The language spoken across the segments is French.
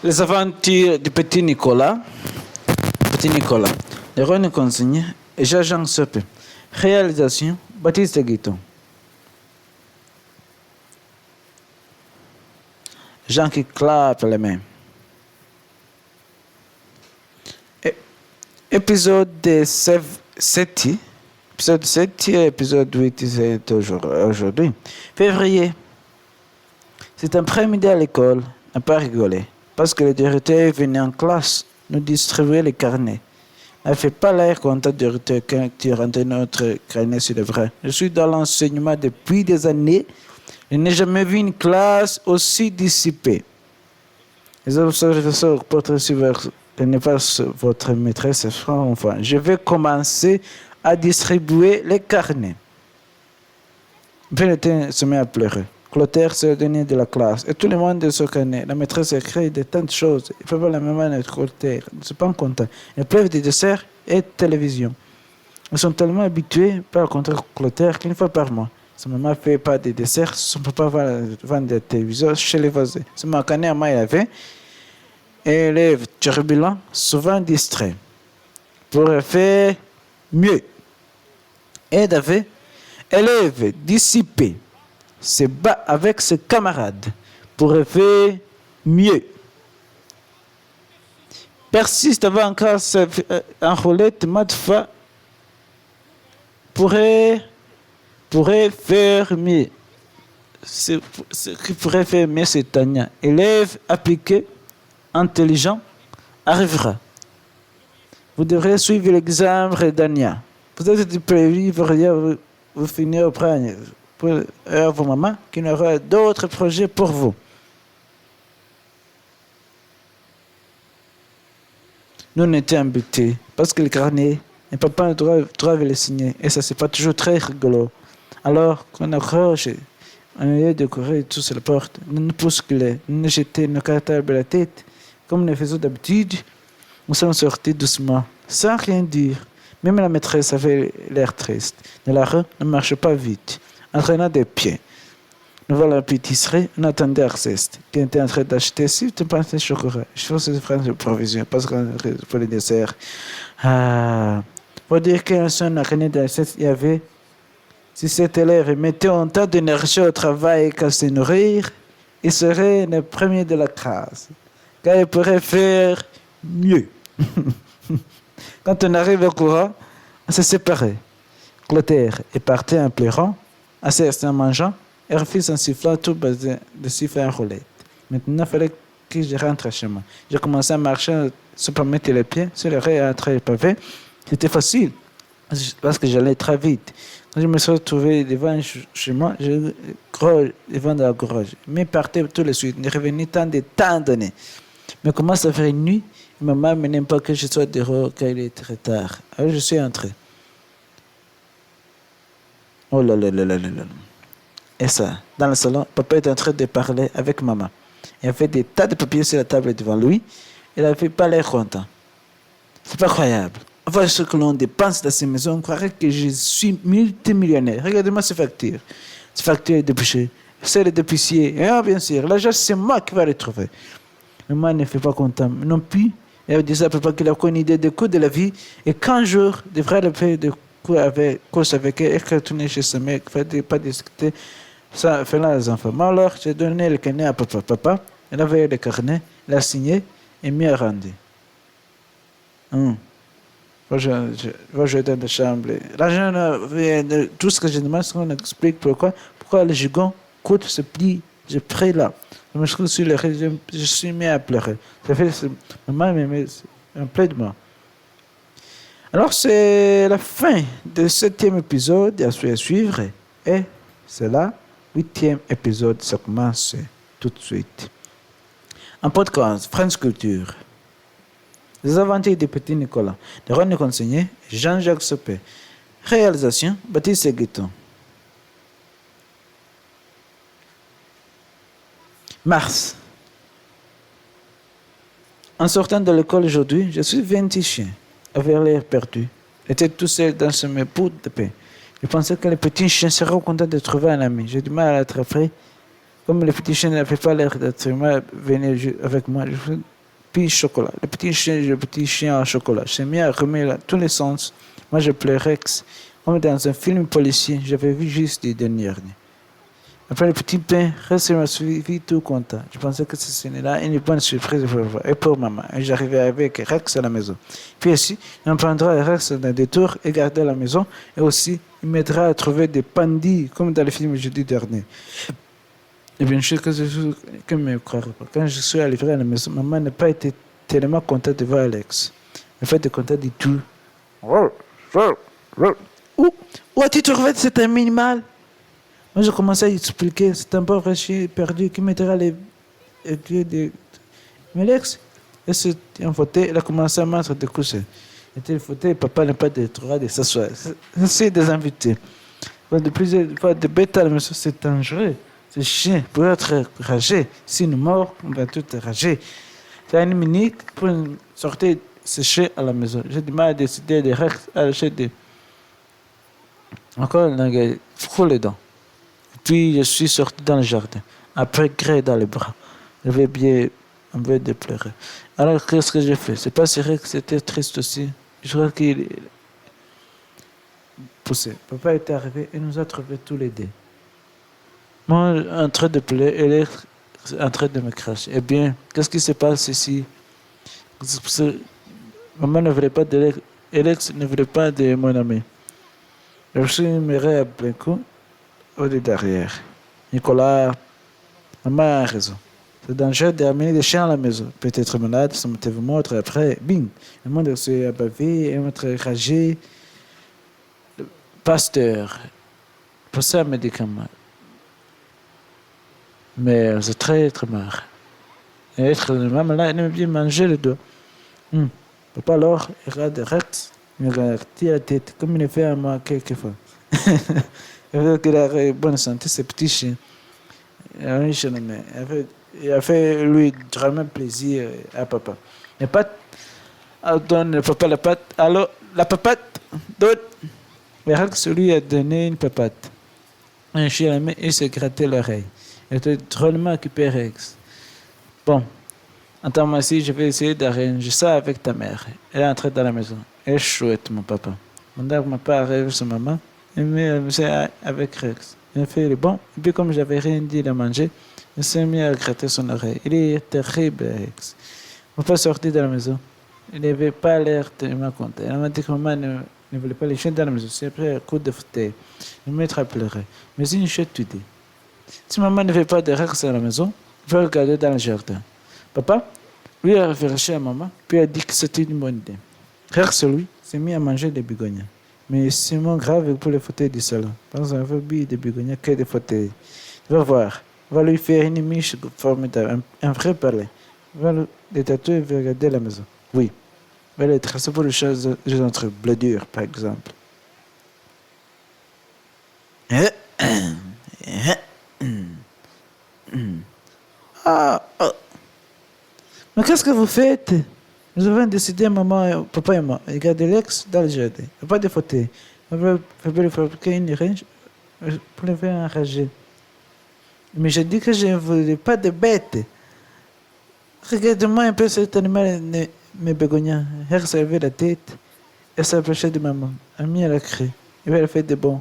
Les aventures du petit Nicolas. Les René Consigne et Jean Sopé. Réalisation Baptiste Guiton. Jean qui clappe les mains. Épisode 7. Épisode 7 et épisode 8 c'est aujourd'hui. Février. C'est un après-midi à l'école. On n'a pas rigolé. Parce que le directeur venait en classe nous distribuer les carnets. Elle ne fait pas l'air content du directeur quand tu rentres notre carnet sur le vrai. Je suis dans l'enseignement depuis des années. Je n'ai jamais vu une classe aussi dissipée. Les observateurs portent sur n'est pas votre maîtresse, enfin. Je vais commencer à distribuer les carnets. Valentin se met à pleurer. Clotaire se donne de la classe et tout le monde se connaît. La maîtresse écrit de tantes choses. Il ne peut pas la même de Clotaire. Ils ne sont pas contents. Ils pleuvent des desserts et de télévision. Ils sont tellement habitués par contre Clotaire qu'une fois par mois. Sa maman ne fait pas de desserts. Son papa va vendre des téléviseurs chez les voisins. Ce matin, à moi, il avait élève turbulent, souvent distrait. Pourrait faire mieux. Et d'avait élève dissipé. Se bat avec ses camarades pour faire mieux. Persiste avant encore en roulette, matfa pourrait faire mieux. Ce qui pourrait faire mieux, c'est Tania. Élève appliqué, intelligent, arrivera. Vous devrez suivre l'examen d'Ania. Vous êtes prévu, vous finirez au premier. Pour vos mamans qui n'aura d'autres projets pour vous. Nous on était embêtés parce que le carnet, les papas doivent le signer et ça c'est pas toujours très rigolo. Alors qu'on accroche, on est décoré tout sur la porte, nous nous bousculons, nous nous jetons nos cartables à la tête comme nous faisons d'habitude. Nous sommes sortis doucement, sans rien dire. Même la maîtresse avait l'air triste. La rue ne marche pas vite. Entraînant des pieds. Nous voilà à la pâtisserie, on attendait Arceste, qui était en train d'acheter si tu penses chocolat. Je fais ce francs de provision, parce que pour les desserts. Pour dire qu'un seul carnet d'Arceste, il y avait, si cet élève mettait autant d'énergie au travail qu'à se nourrir, il serait le premier de la classe. Car il pourrait faire mieux. Quand on arrive au courant, on s'est séparés. Clotaire est parti en pleurant. Assez en mangeant, et refuse en sifflant tout basé de siffler en roulette. Maintenant, il fallait que je rentre chez moi. J'ai commencé à marcher sans pas mettre les pieds sur le rail entre les pavés. C'était facile, parce que j'allais très vite. Quand je me suis retrouvé devant chez moi, j'ai gros devant de la gorge. Mais partait tout de suite, il est revenu tant de temps donné. Mais commence à faire une nuit, et maman ne n'aime pas que je sois dehors quand il est très tard. Alors je suis entré. Oh là là là là là là. Et ça, dans le salon, papa est en train de parler avec maman. Il y avait des tas de papiers sur la table devant lui. Il n'avait pas l'air content. C'est pas croyable. Voir ce que l'on dépense dans ces maisons, on croirait que je suis multimillionnaire. Regardez-moi ces factures. Ces factures d'épicier. Celles d'épicier. Ah, bien sûr, l'argent, c'est moi qui vais les trouver. Maman ne fait pas content. Non plus, elle disait à papa qu'il a une idée des coûts de la vie et qu'un jour, il devrait le payer de course avec elle et qu'elle tournait chez sa mère, qu'il ne fallait pas discuter, ça fait là les enfants. Mais alors, j'ai donné le carnet à papa. Papa, il avait le carnet, il a signé et mis à rendre. Je dans la chambre. L'argent, tout ce que je demande, c'est qu'on explique pourquoi le gigon coûte ce prix, je prie là. Je me suis sur le régime, je suis mis à pleurer. Ça fait, maman me met un peu de moi. Alors, c'est la fin de 7e épisode à suivre. Et c'est là, 8e épisode, ça commence tout de suite. Un podcast, France Culture. Les aventures du petit Nicolas. De René Consigné, Jean-Jacques Sopé. Réalisation, Baptiste Guiton. Mars. En sortant de l'école aujourd'hui, je suis 20 chiens. Avait l'air perdu. J'étais tout seul dans ce poudre de paix. Je pensais que le petit chien serait content de trouver un ami. J'ai du mal à l'attraper Comme le petit chien n'avait pas l'air d'être venu avec moi, je fais puis chocolat. Le petit chien en chocolat. J'ai mis à remettre tous les sens. Moi, je pleurais comme dans un film policier. J'avais vu juste les derniers. Après le petit pain, Rex m'a suivi tout content. Je pensais que ce serait là une bonne surprise pour moi et pour maman. Et j'arrivais avec Rex à la maison. Puis aussi, on prendra Rex dans des tours et garder la maison. Et aussi, il m'aidera à trouver des pandis, comme dans le film jeudi dernier. Et bien sûr que me croirait pas. Quand je suis arrivé à la maison, maman n'a pas été tellement contente de voir Alex. En fait, elle est contente du tout. Où as-tu trouvé cet animal? Moi, je commençais à expliquer, c'est un pauvre chien perdu qui mettra les pieds de... Mais Alex, elle s'est en fauteuil, elle a commencé à mettre des coussins. Et le fauteuil, papa n'a pas de droit de s'asseoir. C'est des invités. De plusieurs fois, de bêtes à la maison, c'est dangereux. Ce chien pourrait être ragé. Si nous mord, on va tout rager. C'est une minute pour sortir ce chien à la maison. J'ai du mal à décider de acheter des... Encore un gars, froid les dents. Puis je suis sorti dans le jardin, après Grey dans les bras. J'avais bien envie de pleurer. Alors qu'est-ce que j'ai fait? C'est pas vrai que c'était triste aussi. Je crois qu'il poussait. Papa était arrivé et nous a trouvés tous les deux. Moi en train de pleurer, elle est en train de me cracher. Eh bien, qu'est-ce qui se passe ici? Maman ne voulait pas de Alex ne voulait pas de mon ami. Je suis miré à plein coup. Au derrière. Nicolas, maman a raison. C'est dangereux d'amener des chiens à la maison. Peut-être malade, ça me vous montre après, bing. Le monde s'est bavé, et être ragé. Le pasteur, pour ça, un médicament. Mais c'est très, très marre. Et être maman là, elle aime bien manger le doigt. Papa alors, il regarde direct, il me regarde la tête, comme il le fait à moi quelquefois. Il veut qu'il ait bonne santé, ce petit chien. Il a fait lui vraiment plaisir à papa. Les pattes, donne papa la patte. Alors, la papate, donne. Mais Rex lui a donné une papate. Un chien à la main, il s'est gratté l'oreille. Il était drôlement occupé, Rex. Bon, attends-moi ici, je vais essayer d'arranger ça avec ta mère. Elle est entrée dans la maison. Elle est chouette, mon papa. Mon papa arrive sur maman. Il s'est avec Rex. Il a fait le bon. Et puis, comme j'avais rien dit de manger, il s'est mis à gratter son oreille. Il est terrible, Rex. Papa sortit de la maison. Il n'avait pas l'air tellement content. Il m'a dit que maman ne voulait pas les chiens dans la maison. C'est après un coup de fauteuil. Il m'a à pleurer. Mais une chouette idée. Si maman ne veut pas de Rex à la maison, il va regarder dans le jardin. Papa, lui a réfléchi à maman, puis a dit que c'était une bonne idée. Rex, lui, s'est mis à manger des bigognes. Mais c'est moins grave pour les fauteuils du salon. Parce qu'on veut bien des bigognes que des fauteuils. Tu vas voir. On va lui faire une miche formidable, un vrai palais. On va le tatouer et regarder la maison. Oui. On va les tracer pour les choses entre bladures, par exemple. Ah, oh. Mais qu'est-ce que vous faites? Nous avons décidé, maman, papa et moi, de garder l'ex dans le jardin. Il n'y a pas de fauteuil. On va lui fabriquer une range pour le faire enrager. Mais je dis que je ne voulais pas de bêtes. Regarde-moi un peu cet animal, mes bégonias. Elle s'est levé la tête et s'approchait de maman. Amie, elle a crié. Et elle a fait de bon.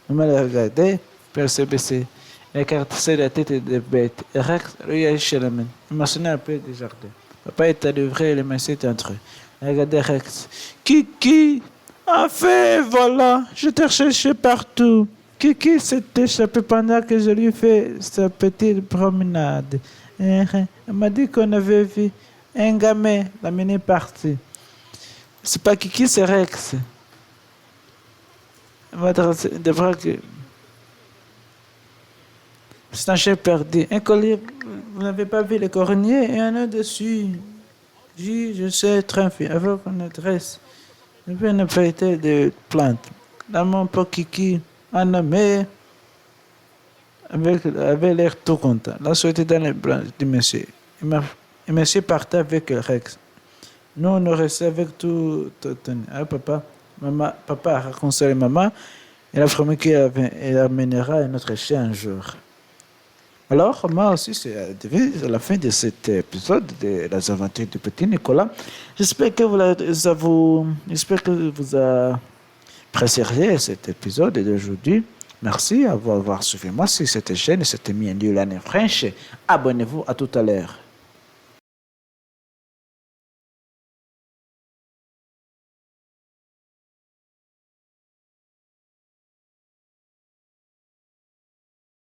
Maman l'a regardé, puis elle s'est baissée. Elle a caressé la tête des bêtes. Et Rex lui a léché la main. Il m'a sonné un peu du jardin. Papa est allé ouvrir les mains entre eux. Regardez Rex. Kiki! Enfin, voilà! Je t'ai cherché partout. Kiki s'est échappé pendant que je lui fais sa petite promenade. Elle m'a dit qu'on avait vu un gamin l'amener partir. C'est pas Kiki, c'est Rex. Devra que... C'est un chien perdu. Un collier, vous n'avez pas vu le cornier et un autre dessus. Je sais très bien, avec une adresse. Je vais une variété de plantes. Dans mon pot Kiki, un homme avait l'air tout content. Là, c'était dans les bras du monsieur. Et monsieur partait avec le Rex. Nous, on restait avec tout. Ah, papa a consolé maman. Il a promis qu'il amènera notre chien un jour. Alors, moi aussi, c'est la fin de cet épisode de Les Aventures du Petit Nicolas. J'espère que j'espère que vous apprécierez cet épisode d'aujourd'hui. Merci à vous avoir suivi moi sur cette chaîne. C'était Miendu l'année French. Abonnez-vous. À tout à l'heure.